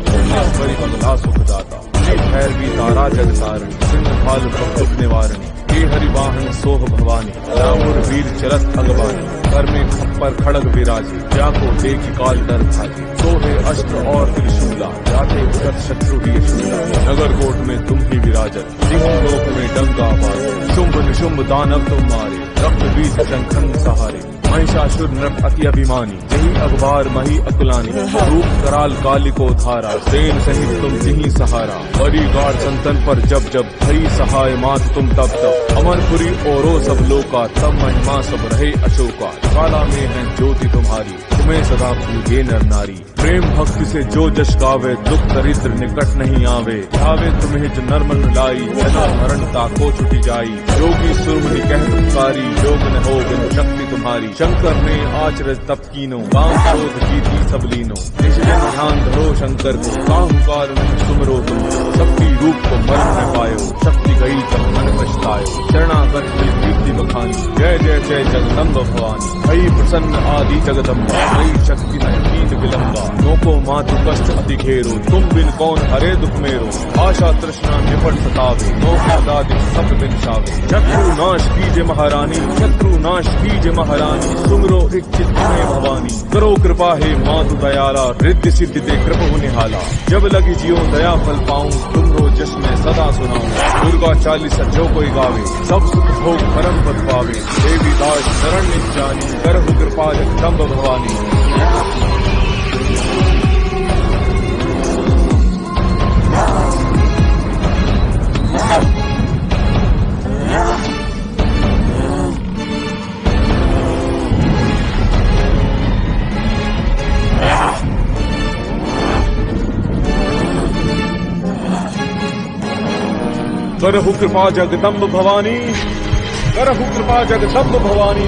परी बगला सुखदाता भैरवी तारा जगतारण सिंह भाल दुख निवारणी हे हरिवाहन सोह भवानी रामुर वीर चरत अगवानी कर में खप्पर खड़ग विराजे जाको देख काल डर भागे सोहे अस्त्र और त्रिशूला जाते उगत शत्रु ही शूला नगर कोट में तुम ही विराजत सिंह लोक में डंका बाजे शुंभ निशुंभ दानव तुम मारे रक्त बीज शंखन सहारे महिषासुर नृप अति अभिमानी जही अखबार मही अकुलानी रूप कराल काली को धारा सेन सहित तुम जिही सहारा बड़ी गाढ़ संतन पर जब जब भई सहाय मात तुम तब तब अमरपुरी औरो सब लोका तब महिमा सब रहे अशोका काला में है ज्योति तुम्हारी तुम्हें सदा पूजे नर नारी प्रेम भक्ति से जो जश गावे दुख दरिद्र निकट नहीं आवे आवे तुम्हें जो नर्मन लाई जन्म मरणता को छुटी जाई योगी सुरमुनि कह पुकारी योग न हो बिन शक्ति तुम्हारी शंकर ने आचरज तप कीनो काम क्रोध जीती सब लीनो निष्जन ध्यान धरो शंकर को काहुकार में सुमरो तुम शक्ति रूप को मरण न पायो शक्ति गई तब मन पछतायो शरणागत हुई कीर्ति बखानी जय जय जय जगदम्ब भवानी भई प्रसन्न आदि जगदम्बा भई शक्ति कीन विलंबा नोको मातु कष्ट अति घेरो तुम बिन कौन हरे दुख मेरो आशा तृष्णा निपट सतावे नोका दादि सब बिन शावे शत्रु नाश कीजे महारानी शत्रु नाश कीजे महारानी सुमरो इच्छित में भवानी करो कृपा हे मातु दयाला रिद्धि सिद्धि दे कृपा निहाला जब लगी जियो दया फल पाऊं तुमरो जश में सदा सुनाऊं दुर्गा 40 जो कोई गावे सब सुख भोग परम पद पावे देवी दास शरण निजानी करहु कृपा जगदम्ब भवानी करहु कृपा जगदम्ब भवानी करहु कृपा जगदम्ब भवानी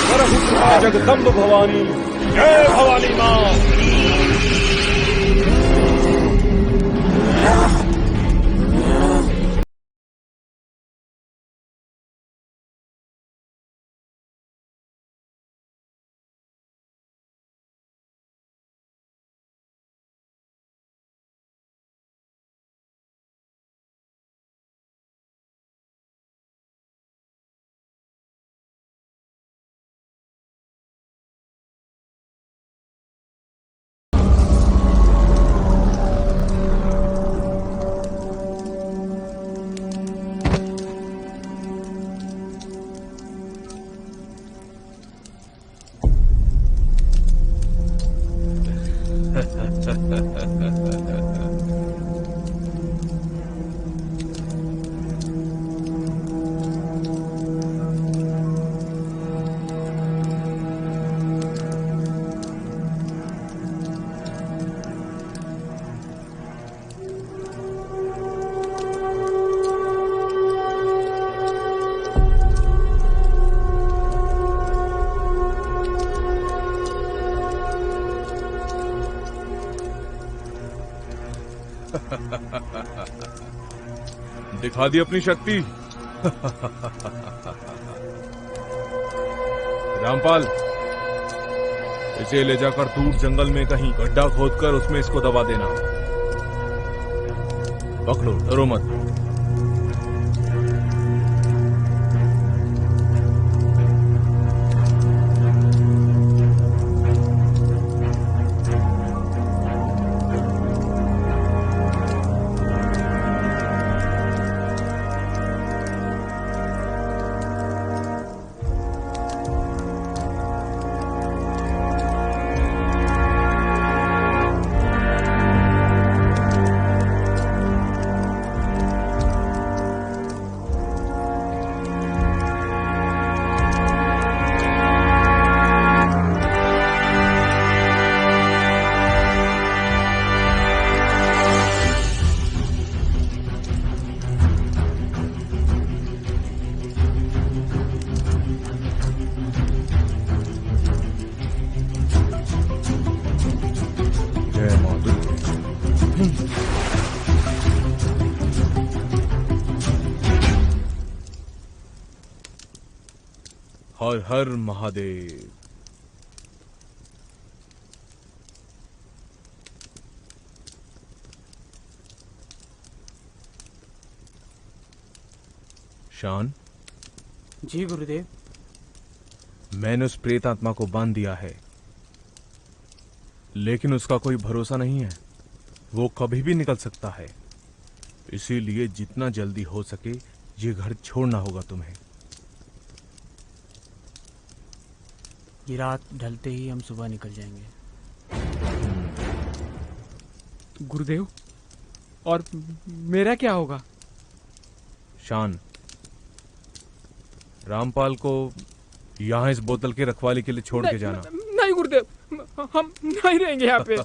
करहु कृपा जगदम्ब भवानी जय भवानी मां दिखा दी अपनी शक्ति रामपाल इसे ले जाकर दूर जंगल में कहीं गड्ढा खोदकर उसमें इसको दबा देना पकड़ो डरो मत हर हर महादेव। शान, जी गुरुदेव। मैंने उस प्रेत आत्मा को बांध दिया है, लेकिन उसका कोई भरोसा नहीं है, वो कभी भी निकल सकता है। इसीलिए जितना जल्दी हो सके ये घर छोड़ना होगा तुम्हें। ये रात ढलते ही हम सुबह निकल जाएंगे। गुरुदेव, और मेरा क्या होगा? शान, रामपाल को यहां इस बोतल की रखवाली के लिए छोड़ के जाना। नहीं गुरुदेव, हम नहीं रहेंगे यहाँ पे।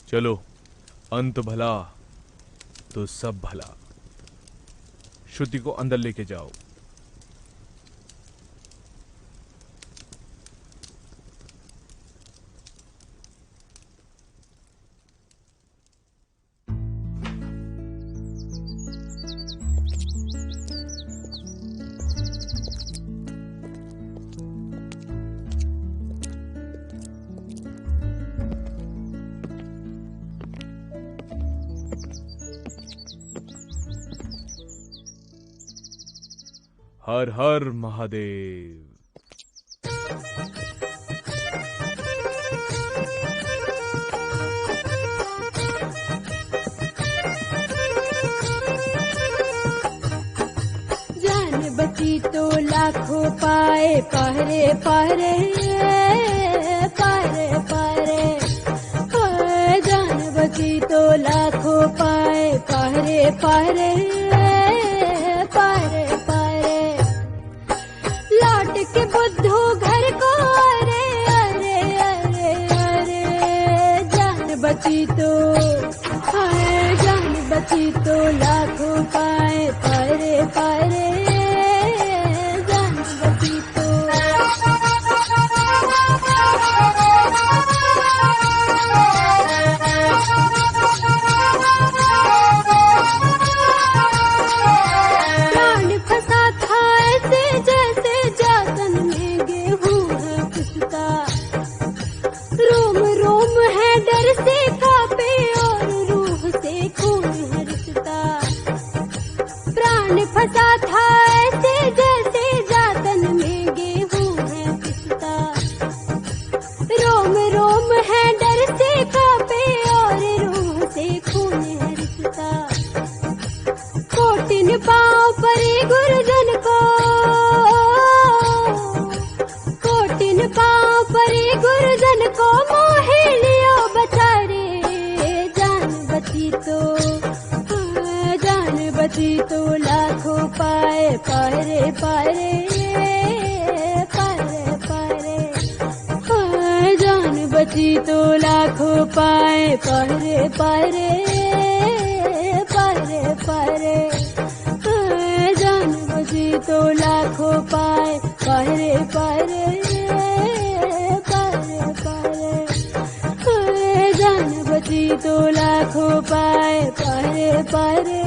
चलो, अंत भला तो सब भला। श्रुति को अंदर लेके जाओ। हर हर महादेव। जान बची तो लाखों पाए, पहरे पहरे पहरे पहरे। जान बची तो लाखों पाए, पहरे पहरे पहरे पहरे। लौट के बुद्धू घर को, अरे अरे अरे अरे। जान बची तो, हाय जान बची तो लाखों पाए, पहरे पहरे। जान बची तो प्राण फंसा था ऐसे जैसे जातन में गेहूं है पिसता। रोम रोम है डर से कांपे और रूह से खून है रिश्ता। प्राण फंसा था ऐसे जैसे जातन में गेहूं है पिसता। रोम रोम है डर से कांपे और रूह से खून है रिश्ता। कोटिन पाँव परे गुरुजन को, कोटिन पाँव परे गुरुजन को। मोहे लियो बचारे, जान बची तो, जान बची तो लाखों पाए, पहरे पहरे पहरे पहरे। जान बची तो लाखों पाए, पहरे पहरे पहरे पहरे। जान बची तो लाखों पाए, पहरे पहरे पहरे पहरे। जान बची तो लाखों पाए, पहरे पहरे।